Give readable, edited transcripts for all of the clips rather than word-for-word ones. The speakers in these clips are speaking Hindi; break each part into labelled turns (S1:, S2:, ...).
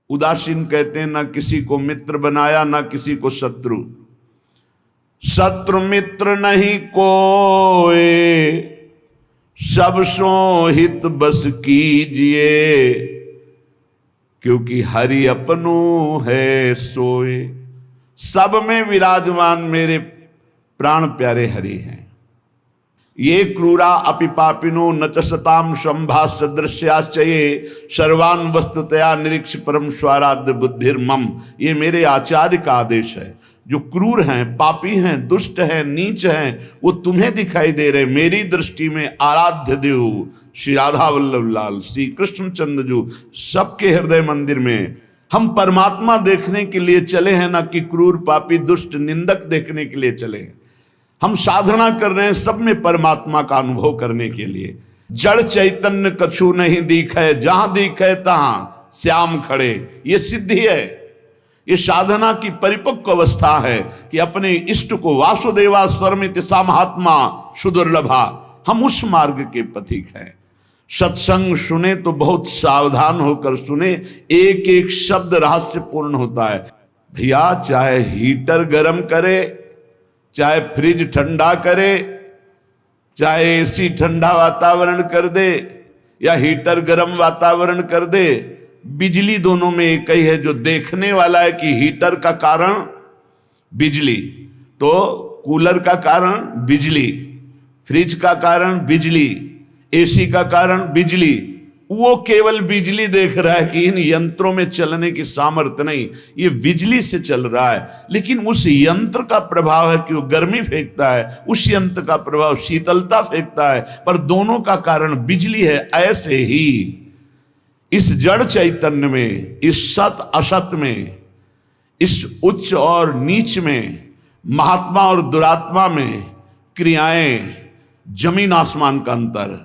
S1: उदासीन कहते हैं, ना किसी को मित्र बनाया ना किसी को शत्रु। शत्रु मित्र नहीं कोय, सब सो हित बस कीजिए, क्योंकि हरि अपनो है सोए। सब में विराजमान मेरे प्राण प्यारे हरि हैं। ये क्रूरा अपि पापिनो न च सताम संभाष्य दृश्याश्चये सर्वान् वस्तुतया निरीक्ष परम स्वाराध्य बुद्धिर्मम। ये मेरे आचार्य का आदेश है। जो क्रूर हैं, पापी हैं, दुष्ट हैं, नीच हैं, वो तुम्हें दिखाई दे रहे। मेरी दृष्टि में आराध्य देव श्री राधा वल्लभ लाल, श्री कृष्णचंद्र जो सबके हृदय मंदिर में हम परमात्मा देखने के लिए चले हैं, ना कि क्रूर पापी दुष्ट निंदक देखने के लिए चले हैं। हम साधना कर रहे हैं सब में परमात्मा का अनुभव करने के लिए। जड़ चैतन्य कछु नहीं दिखे, जहां दिखे तहां श्याम खड़े। ये सिद्धि है, ये साधना की परिपक्व अवस्था है कि अपने इष्ट को वासुदेवा स्वरमिति सा महात्मा सुदुर्लभा। हम उस मार्ग के पथिक हैं। सत्संग सुने तो बहुत सावधान होकर सुने, एक एक शब्द रहस्यपूर्ण होता है। भैया चाहे हीटर गर्म करे, चाहे फ्रिज ठंडा करे, चाहे एसी ठंडा वातावरण कर दे या हीटर गर्म वातावरण कर दे, बिजली दोनों में एक ही है। जो देखने वाला है कि हीटर का कारण बिजली, तो कूलर का कारण बिजली, फ्रिज का कारण बिजली, एसी का कारण बिजली, वो केवल बिजली देख रहा है कि इन यंत्रों में चलने की सामर्थ्य नहीं, ये बिजली से चल रहा है। लेकिन उस यंत्र का प्रभाव है कि वो गर्मी फेंकता है, उस यंत्र का प्रभाव शीतलता फेंकता है, पर दोनों का कारण बिजली है। ऐसे ही इस जड़ चैतन्य में, इस सत असत में, इस उच्च और नीच में, महात्मा और दुरात्मा में क्रियाएं जमीन आसमान का अंतर।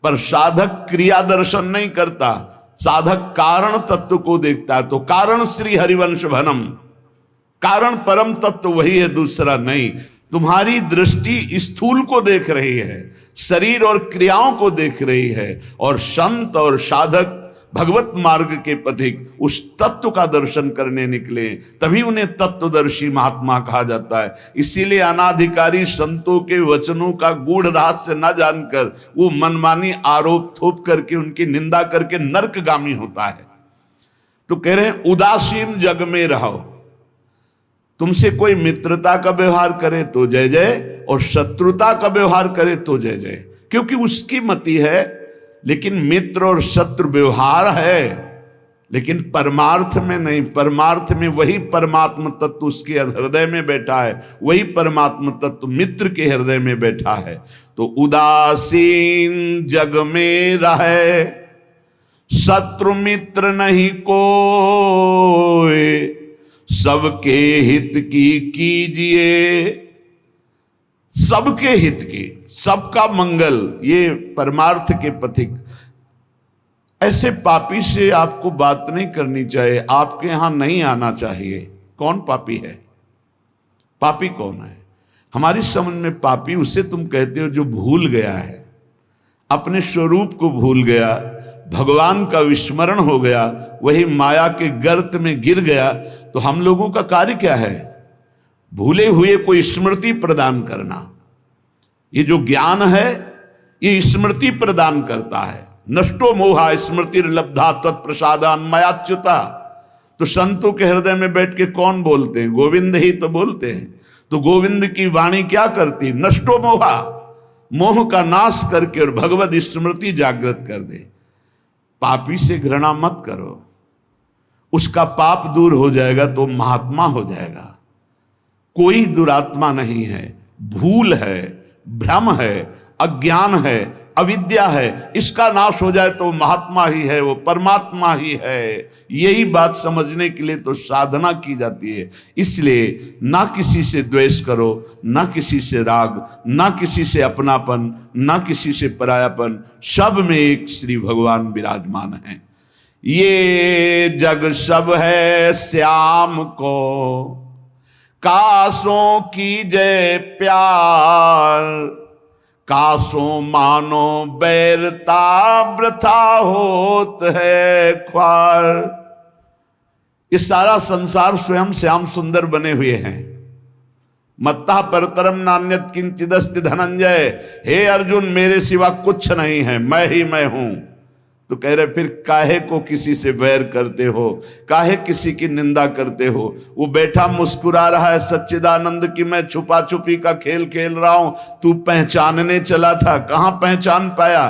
S1: पर साधक क्रिया दर्शन नहीं करता, साधक कारण तत्व को देखता है। तो कारण श्री हरिवंश भनम, कारण परम तत्व वही है, दूसरा नहीं। तुम्हारी दृष्टि स्थूल को देख रही है, शरीर और क्रियाओं को देख रही है, और संत और साधक भगवत मार्ग के पथिक उस तत्व का दर्शन करने निकले, तभी उन्हें तत्वदर्शी महात्मा कहा जाता है। इसीलिए अनाधिकारी संतों के वचनों का गूढ़ रहस्य न जानकर वो मनमानी आरोप थोप करके उनकी निंदा करके नरकगामी होता है। तो कह रहे हैं उदासीन जग में रहो। तुमसे कोई मित्रता का व्यवहार करे तो जय जय, और शत्रुता का व्यवहार करे तो जय जय, क्योंकि उसकी मति है। लेकिन मित्र और शत्रु व्यवहार है, लेकिन परमार्थ में नहीं। परमार्थ में वही परमात्म तत्व उसके हृदय में बैठा है, वही परमात्म तत्व मित्र के हृदय में बैठा है। तो उदासीन जग में रहे, शत्रु मित्र नहीं कोय, सबके हित की कीजिए। सबके हित की, सबका मंगल, ये परमार्थ के पथिक। ऐसे पापी से आपको बात नहीं करनी चाहिए, आपके यहां नहीं आना चाहिए। कौन पापी है? पापी कौन है? हमारी समझ में पापी उसे तुम कहते हो जो भूल गया है, अपने स्वरूप को भूल गया, भगवान का विस्मरण हो गया, वही माया के गर्त में गिर गया। तो हम लोगों का कार्य क्या है? भूले हुए को स्मृति प्रदान करना। ये जो ज्ञान है ये स्मृति प्रदान करता है। नष्टो मोहा स्मृति लब्धा तत्प्रसादान मयाच्युता। तो संतों के हृदय में बैठ के कौन बोलते हैं? गोविंद ही तो बोलते हैं। तो गोविंद की वाणी क्या करती? नष्टो मोहा, मोह का नाश करके और भगवत स्मृति जागृत कर दे। पापी से घृणा मत करो, उसका पाप दूर हो जाएगा तो महात्मा हो जाएगा। कोई दुरात्मा नहीं है, भूल है, भ्रम है, अज्ञान है, अविद्या है। इसका नाश हो जाए तो महात्मा ही है, वो परमात्मा ही है। यही बात समझने के लिए तो साधना की जाती है। इसलिए ना किसी से द्वेष करो, ना किसी से राग, ना किसी से अपनापन, ना किसी से परायापन। सब में एक श्री भगवान विराजमान है। ये जग सब है श्याम को, कासों की जय प्यार, कासों मानो बैरता वृथा होत है ख्वार। ये सारा संसार स्वयं श्याम सुंदर बने हुए हैं। मत्ता परतरम नान्यत किंचिदस्ति धनंजय, हे अर्जुन मेरे सिवा कुछ नहीं है, मैं ही मैं हूं। तो कह रहे फिर काहे को किसी से बैर करते हो, काहे किसी की निंदा करते हो। वो बैठा मुस्कुरा रहा है सच्चिदानंद की मैं छुपा छुपी का खेल खेल रहा हूं, तू पहचानने चला था, कहां पहचान पाया।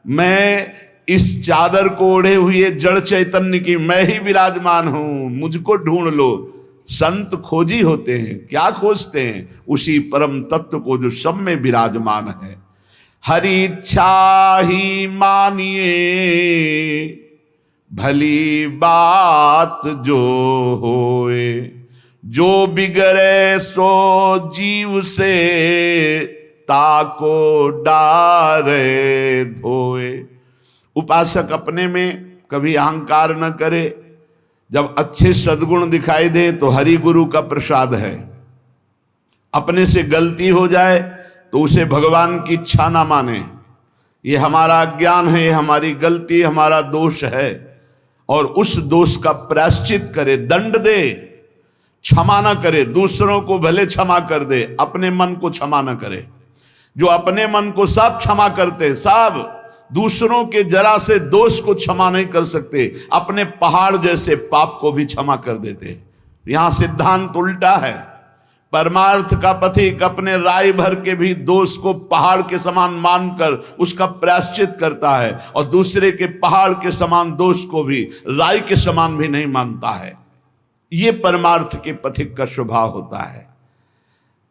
S1: मैं इस चादर को ओढ़े हुए जड़ चैतन्य की मैं ही विराजमान हूं, मुझको ढूंढ लो। संत खोजी होते हैं, क्या खोजते हैं, उसी परम तत्व को जो सब में विराजमान है। हरि इच्छा ही मानिए भली बात जो होए, जो बिगड़े सो जीव से ताको डारे धोए। उपासक अपने में कभी अहंकार न करे, जब अच्छे सद्गुण दिखाई दे तो हरि गुरु का प्रसाद है। अपने से गलती हो जाए तो उसे भगवान की इच्छा ना माने, ये हमारा अज्ञान है, ये हमारी गलती, हमारा दोष है, और उस दोष का प्रायश्चित करे, दंड दे, क्षमा ना करे। दूसरों को भले क्षमा कर दे, अपने मन को क्षमा ना करे। जो अपने मन को सब क्षमा करते, सब दूसरों के जरा से दोष को क्षमा नहीं कर सकते, अपने पहाड़ जैसे पाप को भी क्षमा कर देते। यहां सिद्धांत उल्टा है। परमार्थ का पथिक अपने राय भर के भी दोष को पहाड़ के समान मानकर उसका प्रायश्चित करता है, और दूसरे के पहाड़ के समान दोष को भी राय के समान भी नहीं मानता है। ये परमार्थ के पथिक का स्वभाव होता है।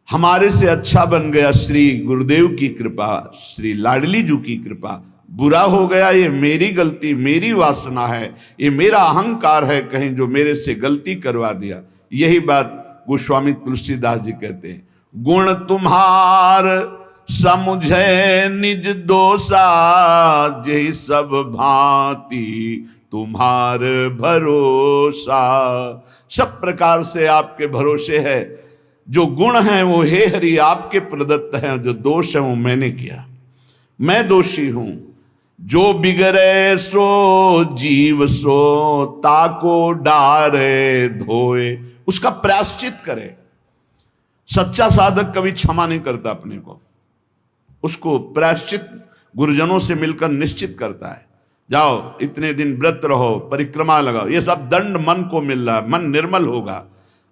S1: हमारे से अच्छा बन गया श्री गुरुदेव की कृपा, श्री लाडली जी की कृपा। बुरा हो गया ये मेरी गलती, मेरी वासना है, ये मेरा अहंकार है कहीं जो मेरे से गलती करवा दिया। यही बात गोस्वामी तुलसीदास जी कहते हैं, गुण तुम्हार समुझे निज दोषा, जय सब भांति तुम्हार भरोसा। सब प्रकार से आपके भरोसे है। जो गुण हैं वो हे हरि आपके प्रदत्त हैं, जो दोष है वो मैंने किया, मैं दोषी हूं। जो बिगड़े सो जीव सो ताको डारे धोए, उसका प्रायश्चित करे। सच्चा साधक कभी क्षमा नहीं करता अपने को, उसको प्रायश्चित गुरुजनों से मिलकर निश्चित करता है। जाओ इतने दिन व्रत रहो, परिक्रमा लगाओ, ये सब दंड मन को मिल रहा है, मन निर्मल होगा।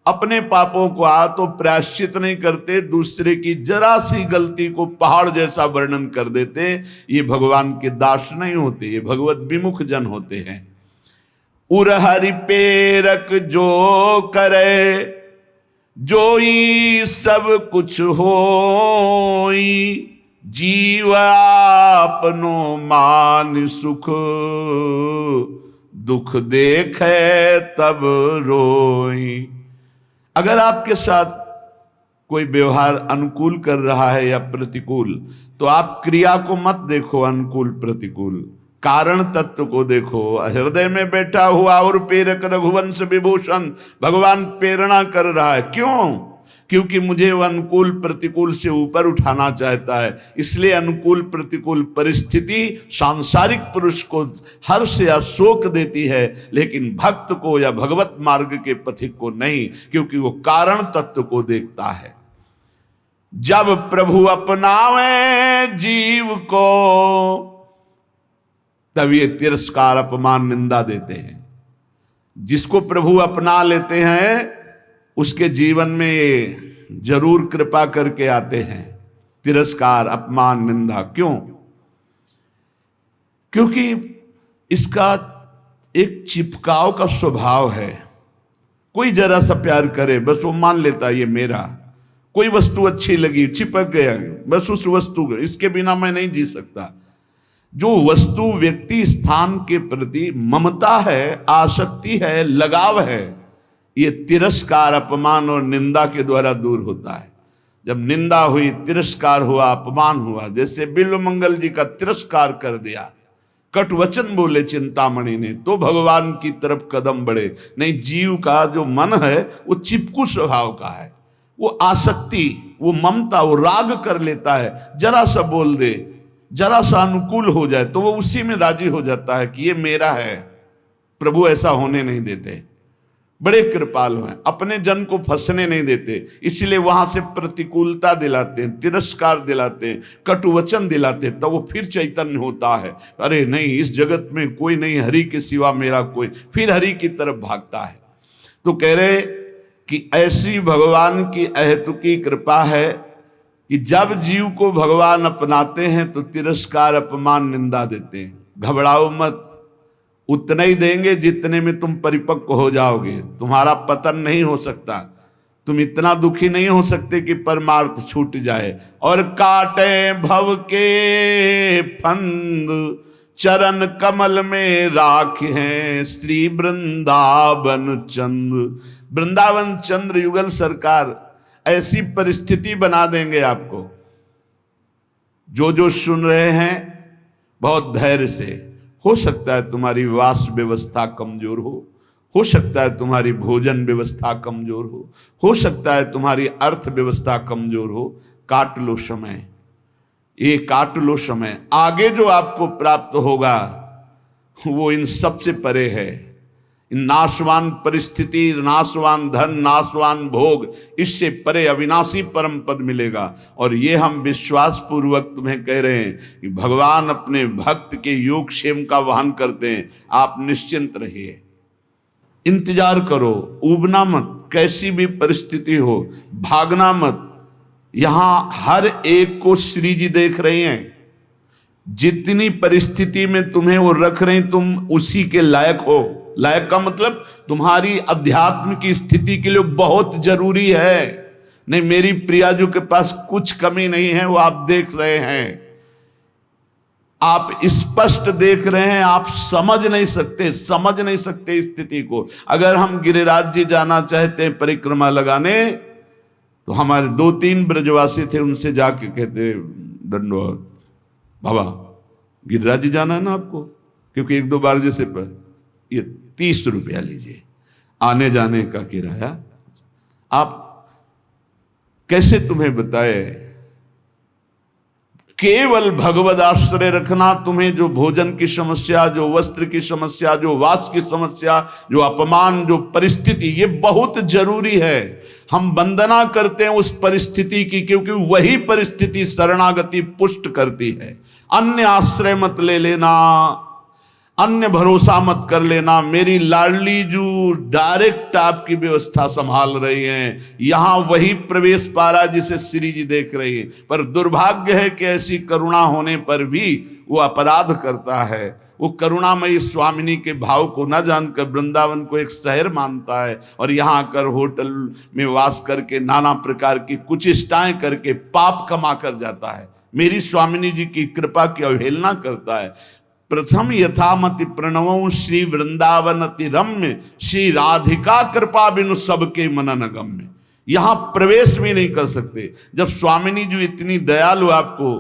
S1: अपने पापों को तो प्रायश्चित नहीं करते, दूसरे की जरा सी गलती को पहाड़ जैसा वर्णन कर देते। ये भगवान के दास नहीं होते, ये भगवत विमुख जन होते हैं। उरहरि पेरक जो करे, जोई सब कुछ होई, जीव आपनो मान सुख, दुख देखे तब रोई। अगर आपके साथ कोई व्यवहार अनुकूल कर रहा है या प्रतिकूल, तो आप क्रिया को मत देखो, अनुकूल प्रतिकूल, कारण तत्व को देखो। हृदय में बैठा हुआ और प्रेरक रघुवंश विभूषण भगवान प्रेरणा कर रहा है। क्यों? क्योंकि मुझे वो अनुकूल प्रतिकूल से ऊपर उठाना चाहता है। इसलिए अनुकूल प्रतिकूल परिस्थिति सांसारिक पुरुष को हर्ष या शोक देती है, लेकिन भक्त को या भगवत मार्ग के पथिक को नहीं, क्योंकि वो कारण तत्व को देखता है। जब प्रभु अपनावे जीव को, तब ये तिरस्कार अपमान निंदा देते हैं। जिसको प्रभु अपना लेते हैं उसके जीवन में ये जरूर कृपा करके आते हैं, तिरस्कार अपमान निंदा। क्यों? क्योंकि इसका एक चिपकाव का स्वभाव है। कोई जरा सा प्यार करे बस वो मान लेता ये मेरा। कोई वस्तु अच्छी लगी, चिपक गया, बस उस वस्तु, इसके बिना मैं नहीं जी सकता। जो वस्तु व्यक्ति स्थान के प्रति ममता है, आसक्ति है, लगाव है, ये तिरस्कार अपमान और निंदा के द्वारा दूर होता है। जब निंदा हुई, तिरस्कार हुआ, अपमान हुआ, जैसे बिल्व मंगल जी का तिरस्कार कर दिया, कट वचन बोले चिंतामणि ने, तो भगवान की तरफ कदम बढ़े। नहीं, जीव का जो मन है वो चिपकू स्वभाव का है, वो आसक्ति, वो ममता, वो राग कर लेता है। जरा सा बोल दे, जरा सा अनुकूल हो जाए तो वो उसी में राजी हो जाता है कि ये मेरा है। प्रभु ऐसा होने नहीं देते। बड़े कृपालु हैं, अपने जन को फंसने नहीं देते, इसलिए वहां से प्रतिकूलता दिलाते हैं, तिरस्कार दिलाते हैं, कटुवचन दिलाते हैं, तो वो फिर चैतन्य होता है। अरे नहीं, इस जगत में कोई नहीं, हरि के सिवा मेरा कोई, फिर हरि की तरफ भागता है। तो कह रहे कि ऐसी भगवान की अहेतुकी कृपा है कि जब जीव को भगवान अपनाते हैं तो तिरस्कार, अपमान, निंदा देते हैं। घबराओ मत, उतना ही देंगे जितने में तुम परिपक्व हो जाओगे। तुम्हारा पतन नहीं हो सकता, तुम इतना दुखी नहीं हो सकते कि परमार्थ छूट जाए। और काटे भव के फंद, चरण कमल में राख हैं श्री वृंदावन चंद्र। वृंदावन चंद्र युगल सरकार ऐसी परिस्थिति बना देंगे आपको। जो सुन रहे हैं बहुत धैर्य से, हो सकता है तुम्हारी वास व्यवस्था कमजोर हो सकता है तुम्हारी भोजन व्यवस्था कमजोर हो सकता है तुम्हारी अर्थ व्यवस्था कमजोर हो। काट लो समय, ये काट लो समय। आगे जो आपको प्राप्त होगा वो इन सब से परे है। नाशवान परिस्थिति, नाशवान धन, नाशवान भोग, इससे परे अविनाशी परम पद मिलेगा। और ये हम विश्वास पूर्वक तुम्हें कह रहे हैं कि भगवान अपने भक्त के योगक्षेम का वहन करते हैं। आप निश्चिंत रहिए, इंतजार करो, ऊबना मत, कैसी भी परिस्थिति हो भागना मत। यहां हर एक को श्री जी देख रहे हैं। जितनी परिस्थिति में तुम्हें वो रख रहे हैं, तुम उसी के लायक हो। लायक का मतलब तुम्हारी अध्यात्म की स्थिति के लिए बहुत जरूरी है। नहीं, मेरी प्रियाजू के पास कुछ कमी नहीं है, वो आप देख रहे हैं, आप स्पष्ट देख रहे हैं, आप समझ नहीं सकते स्थिति को। अगर हम गिरिराज जी जाना चाहते हैं परिक्रमा लगाने, तो हमारे 2-3 ब्रजवासी थे, उनसे जाके कहते दंडवत बाबा गिरिराज जी जाना है ना आपको, क्योंकि 1-2 बार जैसे ये 30 रुपया लीजिए आने जाने का किराया। आप कैसे तुम्हें बताए, केवल भगवद आश्रय रखना। तुम्हें जो भोजन की समस्या, जो वस्त्र की समस्या, जो वास की समस्या, जो अपमान, जो परिस्थिति, ये बहुत जरूरी है। हम वंदना करते हैं उस परिस्थिति की, क्योंकि वही परिस्थिति शरणागति पुष्ट करती है। अन्य आश्रय मत ले लेना, अन्य भरोसा मत कर लेना। मेरी लाडली जो डायरेक्ट आपकी व्यवस्था संभाल रही हैं, यहां वही प्रवेश पा रहा जिसे श्री जी देख रही है। पर दुर्भाग्य है कि ऐसी करुणा होने पर भी वो अपराध करता है। वो करुणामयी स्वामिनी के भाव को न जानकर वृंदावन को एक शहर मानता है, और यहाँ आकर होटल में वास करके नाना प्रकार की कुचेष्टाएं करके पाप कमा कर जाता है। मेरी स्वामिनी जी की कृपा की अवहेलना करता है। प्रथम यथामति प्रणवों श्री वृंदावन अति रम्य, श्री राधिका कृपा बिनु सबके मनन गम्य। यहां प्रवेश भी नहीं कर सकते। जब स्वामिनी जी इतनी दयालु आपको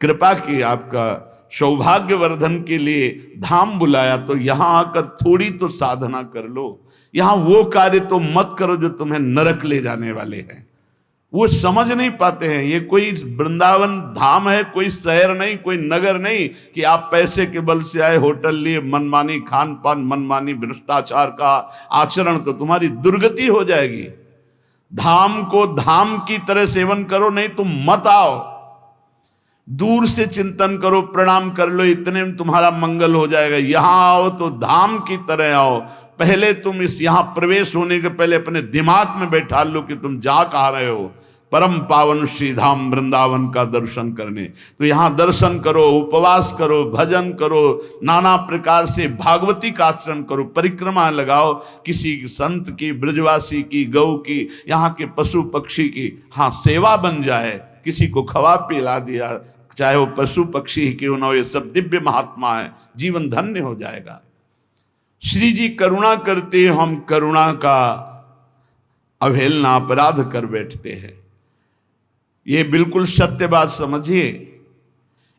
S1: कृपा की, आपका सौभाग्य वर्धन के लिए धाम बुलाया, तो यहां आकर थोड़ी तो साधना कर लो। यहां वो कार्य तो मत करो जो तुम्हें नरक ले जाने वाले हैं। वो समझ नहीं पाते हैं। ये कोई वृंदावन धाम है, कोई शहर नहीं, कोई नगर नहीं कि आप पैसे के बल से आए, होटल लिए, मनमानी खान पान, मनमानी भ्रष्टाचार का आचरण, तो तुम्हारी दुर्गति हो जाएगी। धाम को धाम की तरह सेवन करो, नहीं तुम मत आओ। दूर से चिंतन करो, प्रणाम कर लो, इतने में तुम्हारा मंगल हो जाएगा। यहां आओ तो धाम की तरह आओ। पहले तुम इस यहां प्रवेश होने के पहले अपने दिमाग में बैठा लो कि तुम जा कहाँ रहे हो। परम पावन श्री धाम वृंदावन का दर्शन करने। तो यहां दर्शन करो, उपवास करो, भजन करो, नाना प्रकार से भागवती का आचरण करो, परिक्रमा लगाओ, किसी संत की, ब्रजवासी की, गौ की, यहाँ के पशु पक्षी की हाँ सेवा बन जाए। किसी को खवा पिला दिया, चाहे वो पशु पक्षी ही क्यों ना हो, ये सब दिव्य महात्मा है, जीवन धन्य हो जाएगा। श्री जी करुणा करते, हम करुणा का अवहेलना, अपराध कर बैठते हैं। ये बिल्कुल सत्य बात समझिए।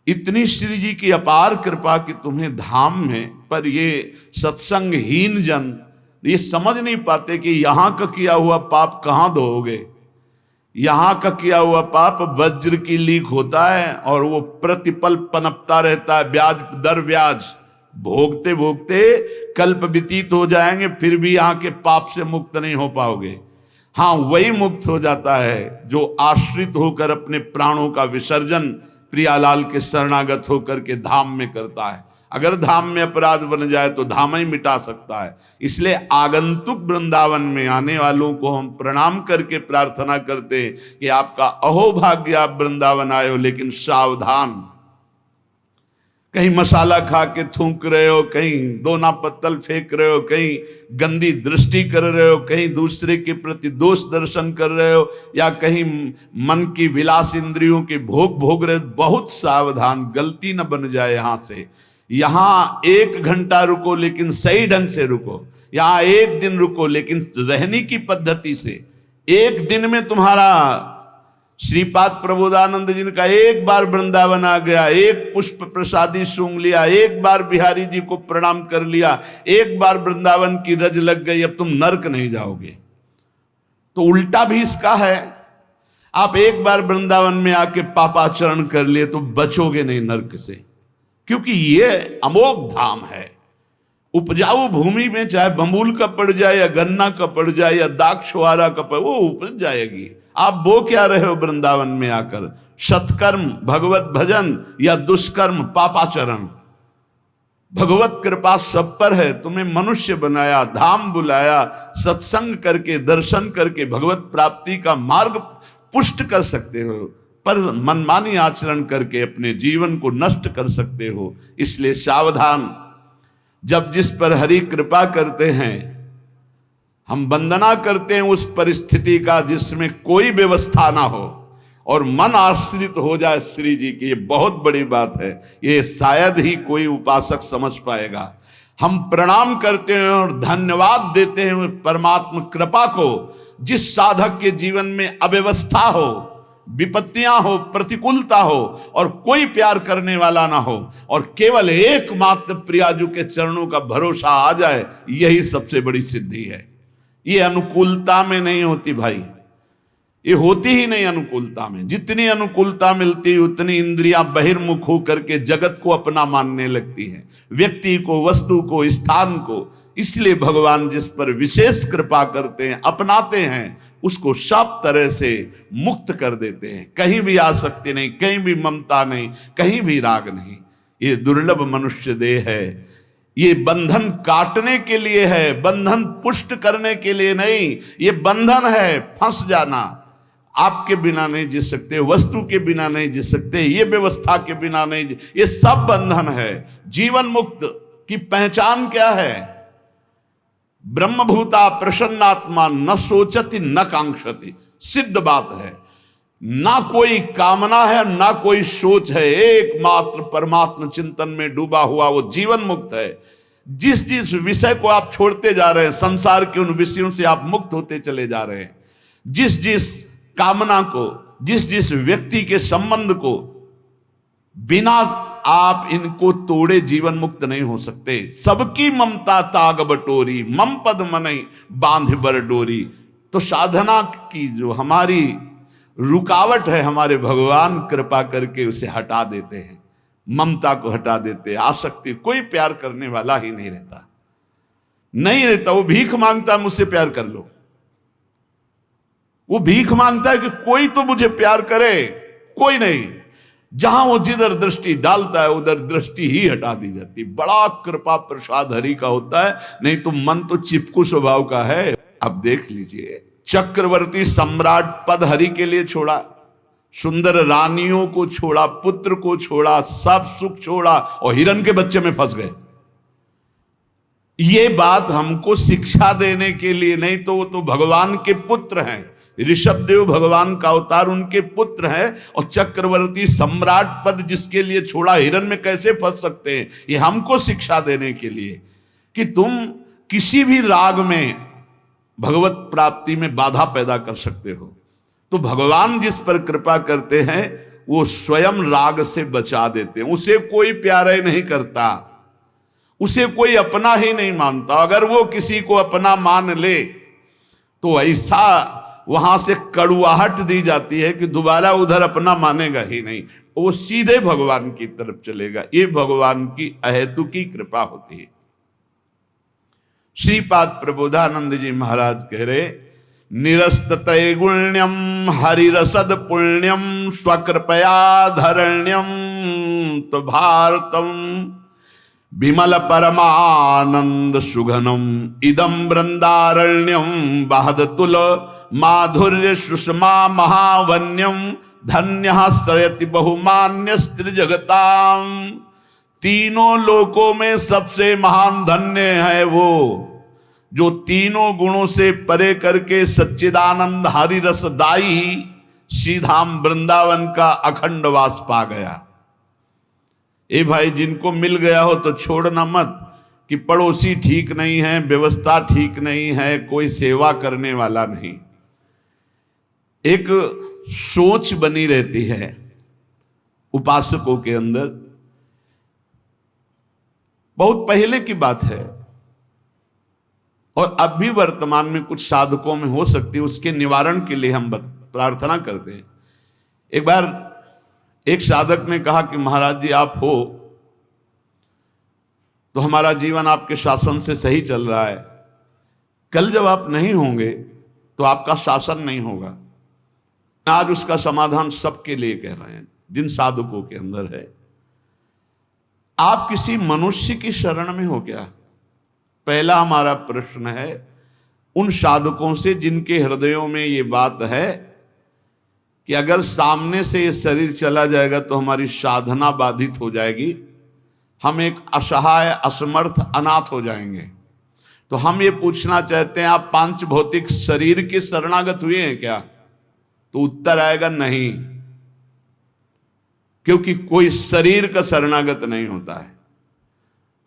S1: इतनी श्री जी की अपार कृपा कि तुम्हें धाम में, पर ये सत्संगहीन जन ये समझ नहीं पाते कि यहां का किया हुआ पाप कहां धोओगे। यहां का किया हुआ पाप वज्र की लीक होता है और वो प्रतिपल पनपता रहता है, ब्याज दर ब्याज, भोगते भोगते कल्प व्यतीत हो जाएंगे, फिर भी यहाँ के पाप से मुक्त नहीं हो पाओगे। हाँ, वही मुक्त हो जाता है जो आश्रित होकर अपने प्राणों का विसर्जन प्रियालाल के शरणागत होकर के धाम में करता है। अगर धाम में अपराध बन जाए तो धाम ही मिटा सकता है। इसलिए आगंतुक वृंदावन में आने वालों को हम प्रणाम करके प्रार्थना करते हैं कि आपका अहोभाग्य, आप वृंदावन आए हो, लेकिन सावधान, कहीं मसाला खा के थूक रहे हो, कहीं दोना पत्तल फेंक रहे हो, कहीं गंदी दृष्टि कर रहे हो, कहीं दूसरे के प्रति दोष दर्शन कर रहे हो, या कहीं मन की विलास इंद्रियों के भोग रहे हो। बहुत सावधान, गलती न बन जाए। यहां से यहां 1 घंटा रुको लेकिन सही ढंग से रुको, यहां 1 दिन रुको लेकिन रहने की पद्धति से। 1 दिन में तुम्हारा श्रीपाद प्रबोधानंद जी का 1 बार वृंदावन आ गया, 1 पुष्प प्रसादी सूंघ लिया, 1 बार बिहारी जी को प्रणाम कर लिया, 1 बार वृंदावन की रज लग गई, अब तुम नरक नहीं जाओगे। तो उल्टा भी इसका है, आप 1 बार वृंदावन में आके पापाचरण कर लिए तो बचोगे नहीं नरक से, क्योंकि ये अमोघ धाम है। उपजाऊ भूमि में चाहे बंबूल का पड़ जाए या गन्ना का पड़ जाए या दाक्षवारा का पड़, वो उपज जाएगी। आप बो क्या रहे हो वृंदावन में आकर? सत्कर्म भगवत भजन या दुष्कर्म पापाचरण। भगवत कृपा सब पर है, तुम्हें मनुष्य बनाया, धाम बुलाया, सत्संग करके दर्शन करके भगवत प्राप्ति का मार्ग पुष्ट कर सकते हो, पर मनमानी आचरण करके अपने जीवन को नष्ट कर सकते हो। इसलिए सावधान, जब जिस पर हरि कृपा करते हैं, हम वंदना करते हैं उस परिस्थिति का जिसमें कोई व्यवस्था ना हो और मन आश्रित हो जाए श्री जी की। ये बहुत बड़ी बात है, ये शायद ही कोई उपासक समझ पाएगा। हम प्रणाम करते हैं और धन्यवाद देते हैं परमात्मा कृपा को, जिस साधक के जीवन में अव्यवस्था हो, विपत्तियां हो, प्रतिकूलता हो और कोई प्यार करने वाला ना हो और केवल एकमात्र प्रियाजू के चरणों का भरोसा आ जाए, यही सबसे बड़ी सिद्धि है। ये अनुकूलता में नहीं होती भाई, ये होती ही नहीं अनुकूलता में। जितनी अनुकूलता मिलती उतनी इंद्रियां बहिर्मुख होकर के जगत को अपना मानने लगती हैं, व्यक्ति को, वस्तु को, स्थान को। इसलिए भगवान जिस पर विशेष कृपा करते हैं, अपनाते हैं, उसको सब तरह से मुक्त कर देते हैं। कहीं भी आसक्ति नहीं, कहीं भी ममता नहीं, कहीं भी राग नहीं। ये दुर्लभ मनुष्य देह है, ये बंधन काटने के लिए है, बंधन पुष्ट करने के लिए नहीं। ये बंधन है फंस जाना, आपके बिना नहीं जी सकते, वस्तु के बिना नहीं जी सकते, ये व्यवस्था के बिना नहीं, ये सब बंधन है। जीवन मुक्त की पहचान क्या है? ब्रह्मभूता प्रसन्नात्मा न सोचति न कांक्षति, सिद्ध बात है। ना कोई कामना है, ना कोई सोच है, एकमात्र परमात्मा चिंतन में डूबा हुआ वो जीवन मुक्त है। जिस जिस विषय को आप छोड़ते जा रहे हैं, संसार के उन विषयों से आप मुक्त होते चले जा रहे हैं। जिस जिस कामना को, जिस जिस व्यक्ति के संबंध को, बिना आप इनको तोड़े जीवन मुक्त नहीं हो सकते। सबकी ममता ताग बटोरी, मम पद मनई बांध बर डोरी। तो साधना की जो हमारी रुकावट है, हमारे भगवान कृपा करके उसे हटा देते हैं, ममता को हटा देते हैं। आसक्ति, कोई प्यार करने वाला ही नहीं रहता, नहीं रहता। वो भीख मांगता है, मुझसे प्यार कर लो। वो भीख मांगता है कि कोई तो मुझे प्यार करे, कोई नहीं। जहां वो जिधर दृष्टि डालता है उधर दृष्टि ही हटा दी जाती। बड़ा कृपा प्रसाद हरि का होता है, नहीं तो मन तो चिपकू स्वभाव का है। अब देख लीजिए, चक्रवर्ती सम्राट पद हरि के लिए छोड़ा, सुंदर रानियों को छोड़ा, पुत्र को छोड़ा, सब सुख छोड़ा और हिरण के बच्चे में फंस गए। ये बात हमको शिक्षा देने के लिए नहीं, तो वो तो भगवान के पुत्र हैं। ऋषभदेव भगवान का अवतार, उनके पुत्र हैं। और चक्रवर्ती सम्राट पद जिसके लिए छोड़ा, हिरण में कैसे फंस सकते हैं? ये हमको शिक्षा देने के लिए कि तुम किसी भी राग में भगवत प्राप्ति में बाधा पैदा कर सकते हो। तो भगवान जिस पर कृपा करते हैं वो स्वयं राग से बचा देते हैं। उसे कोई प्यार ही नहीं करता, उसे कोई अपना ही नहीं मानता। अगर वो किसी को अपना मान ले तो ऐसा वहां से कड़ुआहट दी जाती है कि दोबारा उधर अपना मानेगा ही नहीं। वो सीधे भगवान की तरफ चलेगा। ये भगवान की अहेतुकी कृपा होती है। श्रीपाद प्रबोधानंद जी महाराज कह रहे, निरस्त त्रैगुण्यम हरिरसद पुण्यम स्वकृपया धरण्यम तो भारतम विमल परमानंद सुघनम इदम वृंदारण्यम बहदतुल माधुर्य सुषमा महावन्यम धन्यः सरयति बहुमान्य स्त्री जगताम। तीनों लोकों में सबसे महान धन्य है वो जो तीनों गुणों से परे करके सच्चिदानंद हरि रसदाई श्रीधाम वृंदावन का अखंड वास पा गया। ए भाई, जिनको मिल गया हो तो छोड़ना मत कि पड़ोसी ठीक नहीं है, व्यवस्था ठीक नहीं है, कोई सेवा करने वाला नहीं। एक सोच बनी रहती है उपासकों के अंदर। बहुत पहले की बात है और अब भी वर्तमान में कुछ साधकों में हो सकती है, उसके निवारण के लिए हम प्रार्थना करते हैं। एक बार एक साधक ने कहा कि महाराज जी आप हो तो हमारा जीवन आपके शासन से सही चल रहा है, कल जब आप नहीं होंगे तो आपका शासन नहीं होगा। आज उसका समाधान सबके लिए कह रहे हैं जिन साधकों के अंदर है। आप किसी मनुष्य की शरण में हो क्या? पहला हमारा प्रश्न है उन साधकों से जिनके हृदयों में ये बात है कि अगर सामने से ये शरीर चला जाएगा तो हमारी साधना बाधित हो जाएगी, हम एक असहाय असमर्थ अनाथ हो जाएंगे। तो हम ये पूछना चाहते हैं आप पांच भौतिक शरीर के शरणागत हुए हैं क्या? तो उत्तर आएगा नहीं, क्योंकि कोई शरीर का शरणागत नहीं होता है।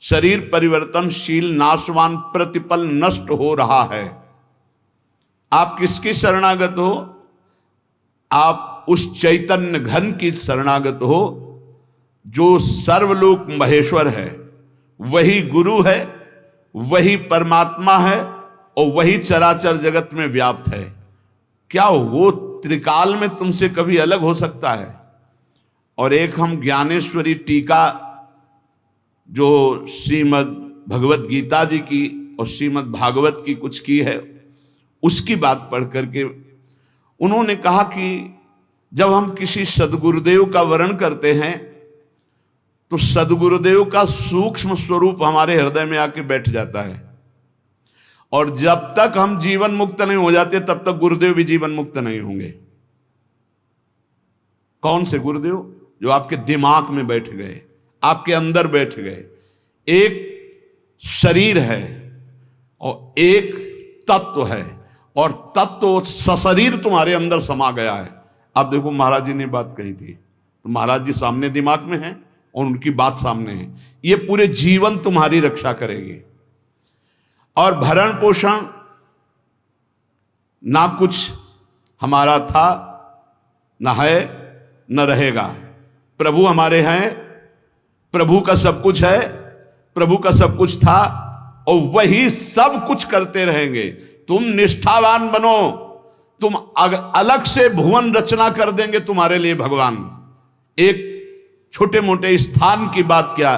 S1: शरीर परिवर्तनशील, नाशवान, प्रतिपल नष्ट हो रहा है। आप किसकी शरणागत हो? आप उस चैतन्य घन की शरणागत हो जो सर्वलोक महेश्वर है, वही गुरु है, वही परमात्मा है और वही चराचर जगत में व्याप्त है। क्या वो त्रिकाल में तुमसे कभी अलग हो सकता है? और एक हम ज्ञानेश्वरी टीका जो श्रीमद् भगवत गीता जी की और श्रीमद् भागवत की कुछ की है, उसकी बात पढ़ करके उन्होंने कहा कि जब हम किसी सदगुरुदेव का वर्णन करते हैं तो सदगुरुदेव का सूक्ष्म स्वरूप हमारे हृदय में आके बैठ जाता है, और जब तक हम जीवन मुक्त नहीं हो जाते तब तक गुरुदेव भी जीवन मुक्त नहीं होंगे। कौन से गुरुदेव? जो आपके दिमाग में बैठ गए, आपके अंदर बैठ गए। एक शरीर है और एक तत्व है, और तत्व सशरीर तुम्हारे अंदर समा गया है। अब देखो महाराज जी ने बात कही थी तो महाराज जी सामने दिमाग में है और उनकी बात सामने है। ये पूरे जीवन तुम्हारी रक्षा करेगी। और भरण पोषण ना कुछ हमारा था, ना है, न रहेगा। प्रभु हमारे हैं, प्रभु का सब कुछ है, प्रभु का सब कुछ था और वही सब कुछ करते रहेंगे। तुम निष्ठावान बनो, तुम अलग से भुवन रचना कर देंगे तुम्हारे लिए भगवान। एक छोटे मोटे स्थान की बात क्या,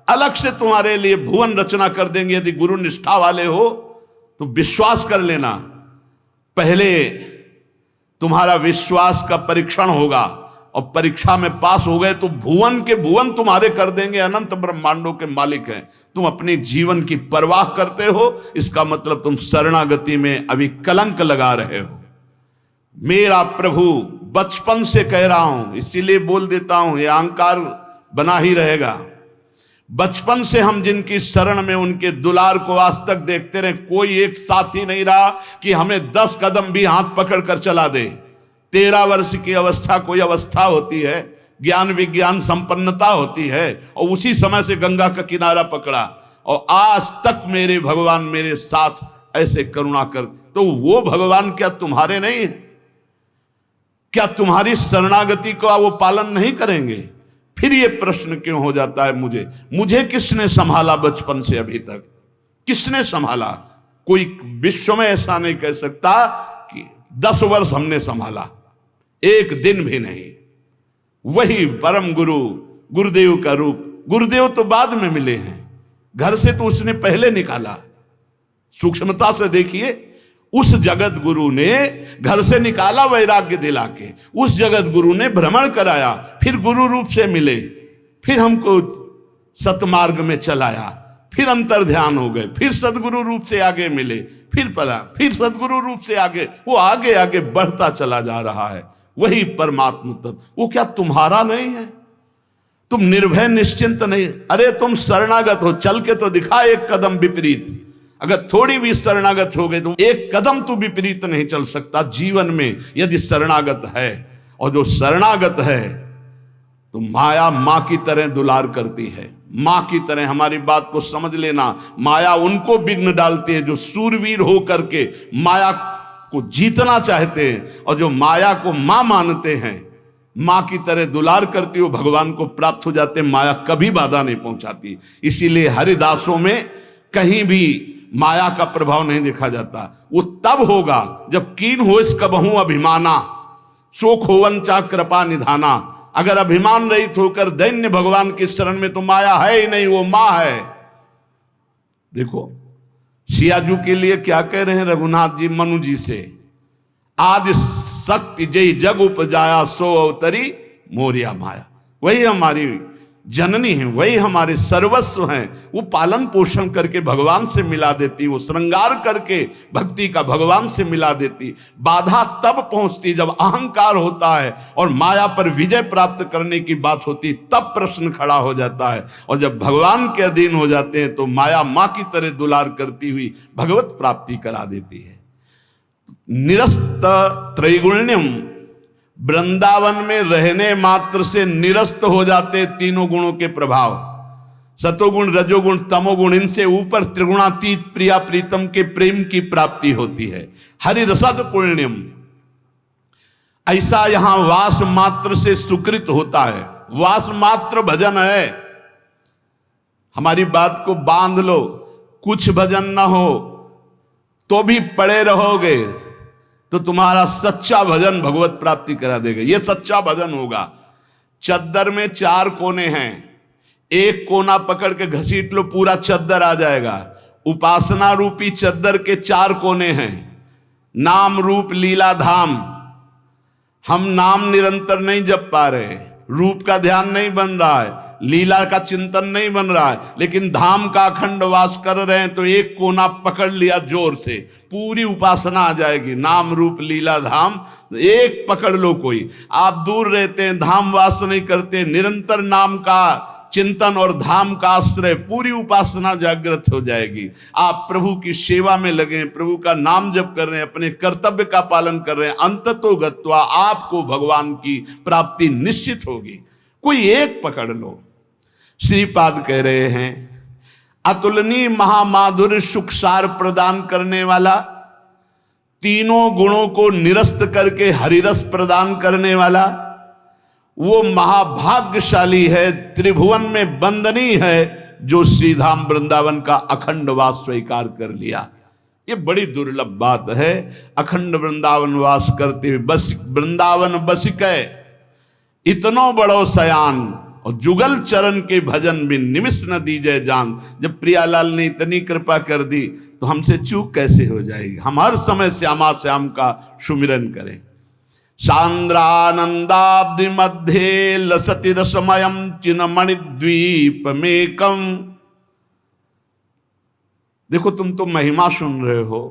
S1: अलग से तुम्हारे लिए भुवन रचना कर देंगे। यदि गुरु निष्ठा वाले हो तो विश्वास कर लेना, पहले तुम्हारा विश्वास का परीक्षण होगा और परीक्षा में पास हो गए तो भुवन के भुवन तुम्हारे कर देंगे। अनंत ब्रह्मांडों के मालिक हैं। तुम अपने जीवन की परवाह करते हो, इसका मतलब तुम शरणागति में अभी कलंक लगा रहे हो। मेरा प्रभु बचपन से कह रहा हूं, इसीलिए बोल देता हूं, यह अहंकार बना ही रहेगा। बचपन से हम जिनकी शरण में उनके दुलार को आज तक देखते रहे, कोई एक साथी नहीं रहा कि हमें 10 कदम भी हाथ पकड़ कर चला दे। 13 वर्ष की अवस्था कोई अवस्था होती है, ज्ञान विज्ञान संपन्नता होती है, और उसी समय से गंगा का किनारा पकड़ा और आज तक मेरे भगवान मेरे साथ ऐसे करुणा कर। तो वो भगवान क्या तुम्हारे नहीं है? क्या तुम्हारी शरणागति का वो पालन नहीं करेंगे? फिर ये प्रश्न क्यों हो जाता है मुझे किसने संभाला बचपन से अभी तक? किसने संभाला? कोई विश्व में ऐसा नहीं कह सकता कि 10 वर्ष हमने संभाला, एक दिन भी नहीं। वही परम गुरु गुरुदेव का रूप। गुरुदेव तो बाद में मिले हैं, घर से तो उसने पहले निकाला। सूक्ष्मता से देखिए, उस जगत गुरु ने घर से निकाला वैराग्य दिला के, उस जगत गुरु ने भ्रमण कराया, फिर गुरु रूप से मिले, फिर हमको सतमार्ग में चलाया, फिर अंतर ध्यान हो गए, फिर सदगुरु रूप से आगे मिले, फिर पला, फिर सदगुरु रूप से आगे, वो आगे आगे बढ़ता चला जा रहा है। वही परमात्मा तत्व, वो क्या तुम्हारा नहीं है? तुम निर्भय निश्चिंत नहीं? अरे तुम शरणागत हो, चल के तो दिखा एक कदम विपरीत। अगर थोड़ी भी शरणागत हो गए तो एक कदम तो विपरीत नहीं चल सकता जीवन में, यदि शरणागत है। और जो शरणागत है तो माया मां की तरह दुलार करती है, मां की तरह। हमारी बात को समझ लेना, माया उनको विघ्न डालती है जो सूरवीर हो करके माया को जीतना चाहते हैं, और जो माया को मां मानते हैं, मां की तरह दुलार करती हो, भगवान को प्राप्त हो जाते हैं। माया कभी बाधा नहीं पहुंचाती। इसीलिए हरिदासों में कहीं भी माया का प्रभाव नहीं देखा जाता। वो तब होगा जब कीन हो इस कबहू अभिमाना, शोक होवंचा कृपा निधाना। अगर अभिमान रहित होकर दैन्य भगवान की शरण में, तो माया है ही नहीं, वो मां है। देखो सियाजू के लिए क्या कह रहे हैं रघुनाथ जी मनु जी से, आदि शक्ति जय जग उपजाया सो अवतरी मोरिया माया। वही हमारी जननी है, वही हमारे सर्वस्व हैं। वो पालन पोषण करके भगवान से मिला देती, वो श्रृंगार करके भक्ति का भगवान से मिला देती। बाधा तब पहुंचती जब अहंकार होता है और माया पर विजय प्राप्त करने की बात होती, तब प्रश्न खड़ा हो जाता है। और जब भगवान के अधीन हो जाते हैं तो माया मां की तरह दुलार करती हुई भगवत प्राप्ति करा देती है। निरस्त त्रैगुण्यम, वृंदावन में रहने मात्र से निरस्त हो जाते तीनों गुणों के प्रभाव, सतोगुण रजोगुण तमोगुण। इनसे ऊपर त्रिगुणातीत प्रिया प्रीतम के प्रेम की प्राप्ति होती है। हरि रसद पुण्यम, ऐसा यहां वास मात्र से सुकृत होता है। वास मात्र भजन है। हमारी बात को बांध लो, कुछ भजन ना हो तो भी पड़े रहोगे तो तुम्हारा सच्चा भजन भगवत प्राप्ति करा देगा। यह सच्चा भजन होगा। चद्दर में 4 कोने हैं, एक कोना पकड़ के घसीट लो, पूरा चद्दर आ जाएगा। उपासना रूपी चद्दर के 4 कोने हैं, नाम रूप लीला धाम। हम नाम निरंतर नहीं जप पा रहे, रूप का ध्यान नहीं बन रहा है, लीला का चिंतन नहीं बन रहा है, लेकिन धाम का अखंड वास कर रहे हैं तो एक कोना पकड़ लिया जोर से, पूरी उपासना आ जाएगी। नाम रूप लीला धाम एक पकड़ लो। कोई आप दूर रहते हैं, धाम वास नहीं करते, निरंतर नाम का चिंतन और धाम का आश्रय, पूरी उपासना जागृत हो जाएगी। आप प्रभु की सेवा में लगे, प्रभु का नाम जप कर रहे हैं, अपने कर्तव्य का पालन कर रहे हैं, अंततो गत्वा आपको भगवान की प्राप्ति निश्चित होगी। कोई एक पकड़ लो। श्रीपाद कह रहे हैं, अतुलनीय महामाधुर्य सुख सार प्रदान करने वाला, तीनों गुणों को निरस्त करके हरिरस प्रदान करने वाला, वो महाभाग्यशाली है, त्रिभुवन में वंदनीय है, जो श्रीधाम वृंदावन का अखंड वास स्वीकार कर लिया। ये बड़ी दुर्लभ बात है। अखंड वृंदावन वास करते हुए बस वृंदावन बसिकै इतनो बड़ो सयान, और जुगल चरण के भजन भी निमिष न दीजय जान। जब प्रियालाल ने इतनी कृपा कर दी तो हमसे चूक कैसे हो जाएगी। हम हर समय श्यामा श्याम का सुमिरन करें। सांद्रानंदाब्धि मध्य लसति रसमयम चिन्मणि द्वीप मेकम। देखो तुम तो महिमा सुन रहे हो,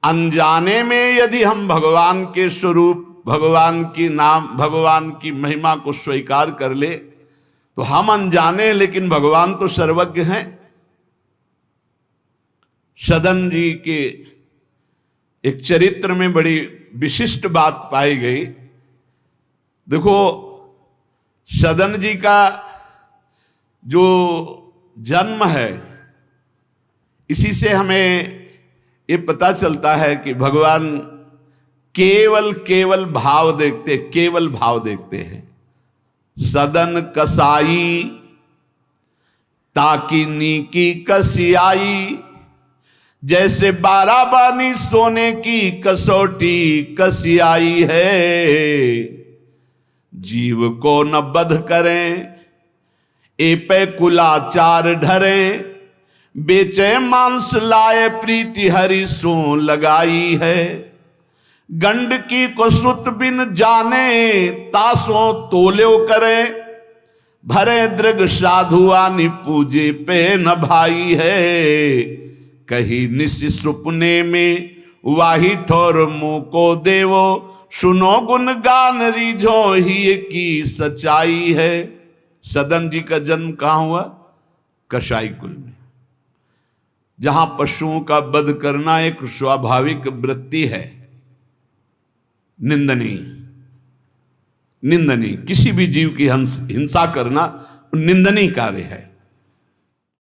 S1: अनजाने में यदि हम भगवान के स्वरूप, भगवान की नाम, भगवान की महिमा को स्वीकार कर ले तो हम अनजाने, लेकिन भगवान तो सर्वज्ञ हैं। सदन जी के एक चरित्र में बड़ी विशिष्ट बात पाई गई। देखो सदन जी का जो जन्म है, इसी से हमें ये पता चलता है कि भगवान केवल भाव देखते, केवल भाव देखते हैं। सदन कसाई ताकि नीकी कसियाई, जैसे बाराबानी सोने की कसौटी कसियाई है। जीव को न बध करें, एपे कुलाचार ढरें, बेचे मांस लाए प्रीति हरि सो लगाई है। गंडकी को सुत बिन जाने, तासों तोल्यो करे, भरे दृग साधु आनि पूजे पे न भाई है। कही निस सुपने में वाही ठोर मुंह को देवो, सुनो गुण गान रीझो ही की सच्चाई है। सदन जी का जन्म कहाँ हुआ? कसाई कुल में, जहां पशुओं का वध करना एक स्वाभाविक वृत्ति है, निंदनीय। निंदनीय, किसी भी जीव की हिंसा करना निंदनीय कार्य है।